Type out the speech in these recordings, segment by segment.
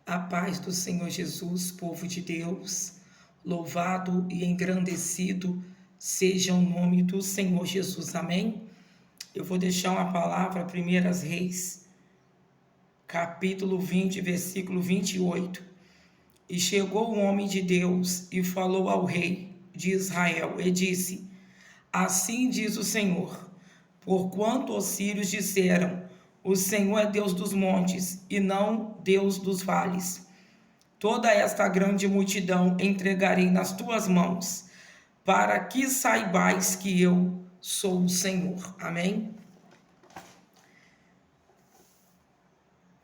A paz do Senhor Jesus, povo de Deus, louvado e engrandecido seja o nome do Senhor Jesus, amém? Eu vou deixar uma palavra, 1 Reis, capítulo 20, versículo 28. E chegou o homem de Deus e falou ao rei de Israel e disse: Assim diz o Senhor, porquanto os sírios disseram, o Senhor é Deus dos montes e não Deus dos vales. Toda esta grande multidão entregarei nas tuas mãos, para que saibais que eu sou o Senhor. Amém?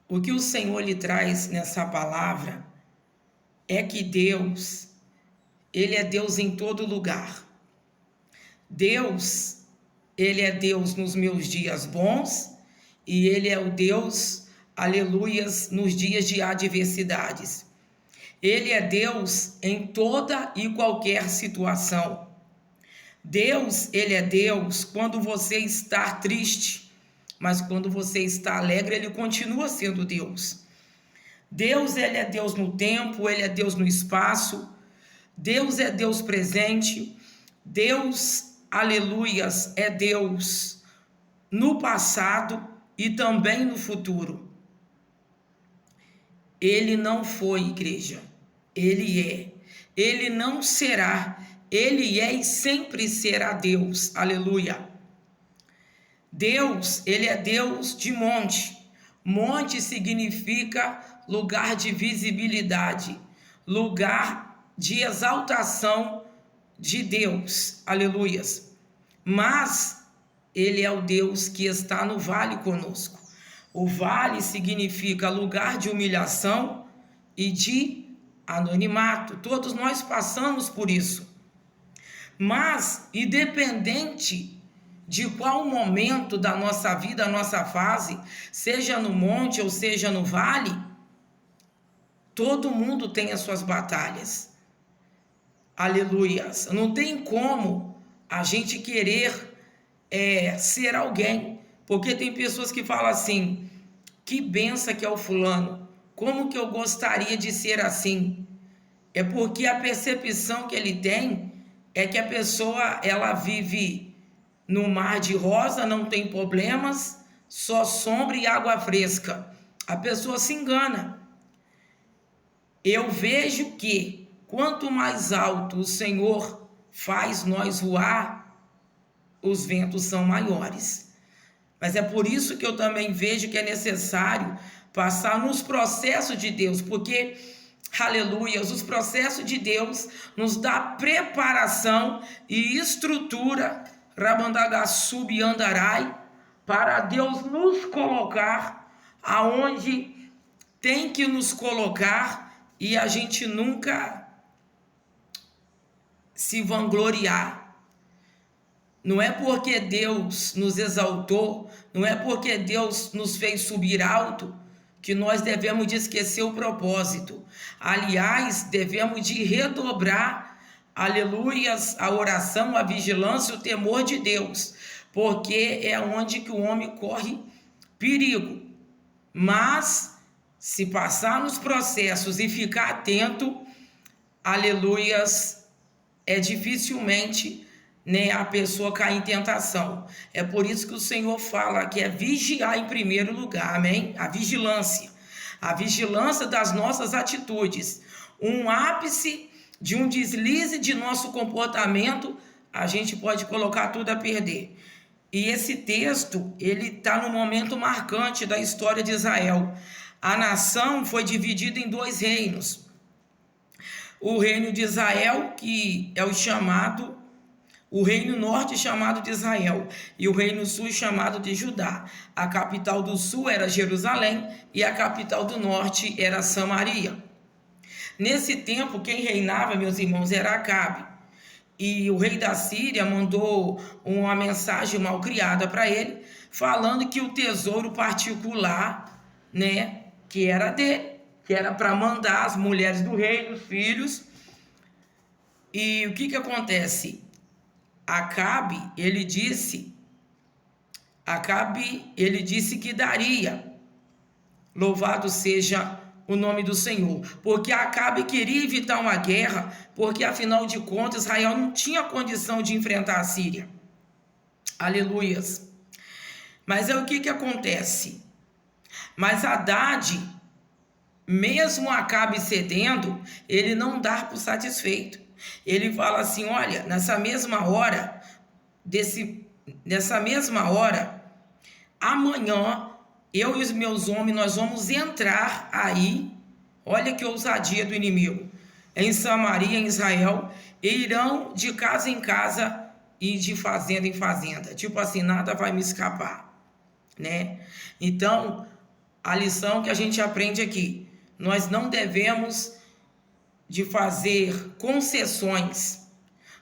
O que o Senhor lhe traz nessa palavra é que Deus, Ele é Deus em todo lugar. Deus, Ele é Deus nos meus dias bons e Ele é o Deus, aleluias, nos dias de adversidades. Ele é Deus em toda e qualquer situação. Deus, Ele é Deus quando você está triste, mas quando você está alegre, Ele continua sendo Deus. Deus, Ele é Deus no tempo, Ele é Deus no espaço. Deus é Deus presente. Deus, aleluias, é Deus no passado e também no futuro. Ele não foi, igreja. Ele é. Ele não será. Ele é e sempre será Deus. Aleluia. Deus, Ele é Deus de monte. Monte significa lugar de visibilidade, lugar de exaltação de Deus. Aleluias. Mas Ele é o Deus que está no vale conosco. O vale significa lugar de humilhação e de anonimato. Todos nós passamos por isso. Mas, independente de qual momento da nossa vida, a nossa fase, seja no monte ou seja no vale, todo mundo tem as suas batalhas. Aleluias. Não tem como a gente querer ser alguém. Porque tem pessoas que falam assim, que benção que é o fulano, como que eu gostaria de ser assim? É porque a percepção que ele tem é que a pessoa, ela vive no mar de rosa, não tem problemas, só sombra e água fresca. A pessoa se engana. Eu vejo que quanto mais alto o Senhor faz nós voar, os ventos são maiores. Mas é por isso que eu também vejo que é necessário passar nos processos de Deus, porque, aleluia, os processos de Deus nos dá preparação e estrutura, Rabandagaçubi andarai, para Deus nos colocar aonde tem que nos colocar e a gente nunca se vangloriar. Não é porque Deus nos exaltou, não é porque Deus nos fez subir alto, que nós devemos de esquecer o propósito. Aliás, devemos de redobrar, aleluias, a oração, a vigilância, o temor de Deus, porque é onde que o homem corre perigo. Mas, se passar nos processos e ficar atento, aleluias, dificilmente a pessoa cai em tentação. É por isso que o Senhor fala que é vigiar em primeiro lugar, amém? A vigilância das nossas atitudes. Um ápice de um deslize de nosso comportamento, a gente pode colocar tudo a perder. E esse texto, ele está no momento marcante da história de Israel. A nação foi dividida em dois reinos. O reino de Israel, que é o reino norte chamado de Israel e o reino sul chamado de Judá. A capital do sul era Jerusalém e a capital do norte era Samaria. Nesse tempo, quem reinava, meus irmãos, era Acabe. E o rei da Síria mandou uma mensagem mal criada para ele, falando que o tesouro particular, que era dele, que era para mandar as mulheres do rei, os filhos. E o que acontece? Acabe, ele disse que daria. Louvado seja o nome do Senhor, porque Acabe queria evitar uma guerra, porque afinal de contas Israel não tinha condição de enfrentar a Síria. Aleluias. Mas é o que acontece? Mas Haddad, mesmo Acabe cedendo, ele não dá por satisfeito. Ele fala assim: olha, nessa mesma hora, amanhã, eu e os meus homens, nós vamos entrar aí, olha que ousadia do inimigo, em Samaria, em Israel, e irão de casa em casa e de fazenda em fazenda. Tipo assim, nada vai me escapar, né? Então, a lição que a gente aprende aqui, nós não devemos de fazer concessões,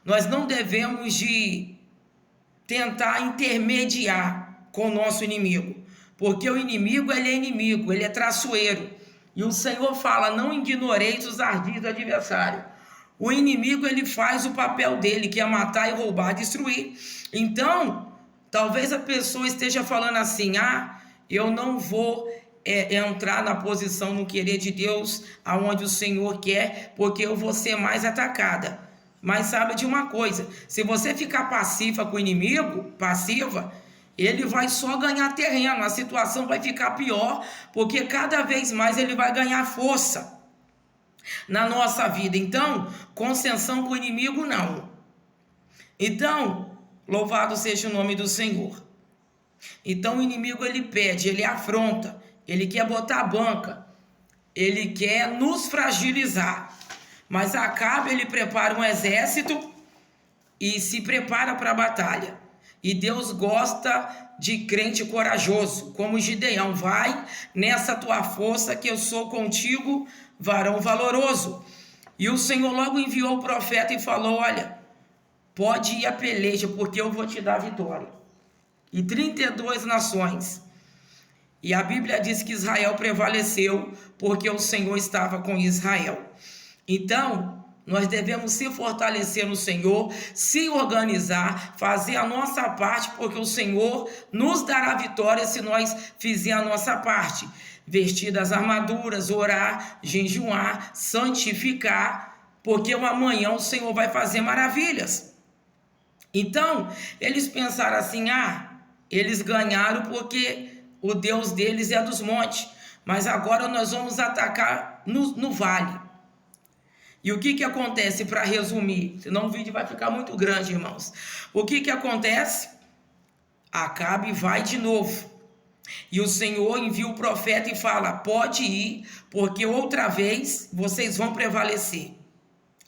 nós não devemos de tentar intermediar com o nosso inimigo, porque o inimigo, ele é inimigo, ele é traiçoeiro, e o Senhor fala: não ignoreis os ardis do adversário. O inimigo, ele faz o papel dele, que é matar e roubar, destruir. Então, talvez a pessoa esteja falando assim: eu não vou entrar na posição, no querer de Deus, aonde o Senhor quer, porque eu vou ser mais atacada. Mas sabe de uma coisa, se você ficar passiva com o inimigo, ele vai só ganhar terreno, a situação vai ficar pior, porque cada vez mais ele vai ganhar força na nossa vida. Então, concessão com o inimigo não. Então, louvado seja o nome do Senhor. Então o inimigo, ele pede, ele afronta, ele quer botar a banca, ele quer nos fragilizar. Mas Acabe, ele prepara um exército e se prepara para a batalha. E Deus gosta de crente corajoso, como Gideão: vai nessa tua força que eu sou contigo, varão valoroso. E o Senhor logo enviou o profeta e falou: olha, pode ir à peleja, porque eu vou te dar vitória. E 32 nações. E a Bíblia diz que Israel prevaleceu, porque o Senhor estava com Israel. Então, nós devemos se fortalecer no Senhor, se organizar, fazer a nossa parte, porque o Senhor nos dará vitória se nós fizermos a nossa parte. Vestir as armaduras, orar, jejuar, santificar, porque amanhã o Senhor vai fazer maravilhas. Então, eles pensaram assim: eles ganharam porque o Deus deles é dos montes, mas agora nós vamos atacar no vale. E o que acontece, para resumir? Senão o vídeo vai ficar muito grande, irmãos. O que acontece? Acabe vai de novo. E o Senhor envia o profeta e fala: pode ir, porque outra vez vocês vão prevalecer.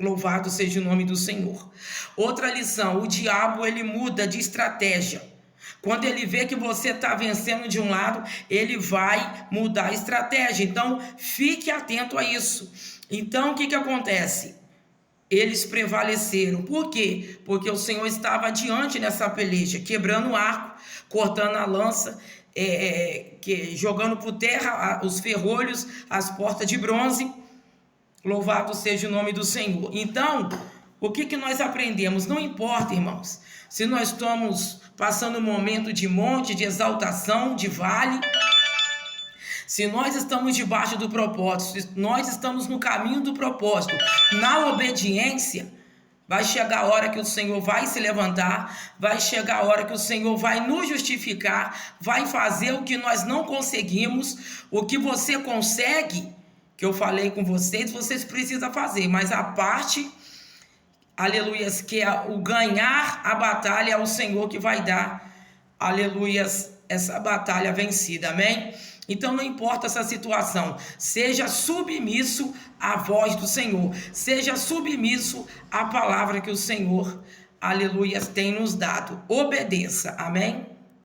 Louvado seja o nome do Senhor. Outra lição: o diabo, ele muda de estratégia. Quando ele vê que você está vencendo de um lado, ele vai mudar a estratégia. Então, fique atento a isso. Então, o que acontece? Eles prevaleceram. Por quê? Porque o Senhor estava adiante nessa peleja, quebrando o arco, cortando a lança, jogando por terra os ferrolhos, as portas de bronze. Louvado seja o nome do Senhor. Então, o que nós aprendemos? Não importa, irmãos, se nós estamos passando um momento de monte, de exaltação, de vale, se nós estamos debaixo do propósito, se nós estamos no caminho do propósito, na obediência, vai chegar a hora que o Senhor vai se levantar, vai chegar a hora que o Senhor vai nos justificar, vai fazer o que nós não conseguimos, o que você consegue, que eu falei com vocês precisam fazer, mas a parte, aleluias, que é o ganhar a batalha, é o Senhor que vai dar, aleluias, essa batalha vencida, amém? Então não importa essa situação, seja submisso à voz do Senhor, seja submisso à palavra que o Senhor, aleluias, tem nos dado, obedeça, amém?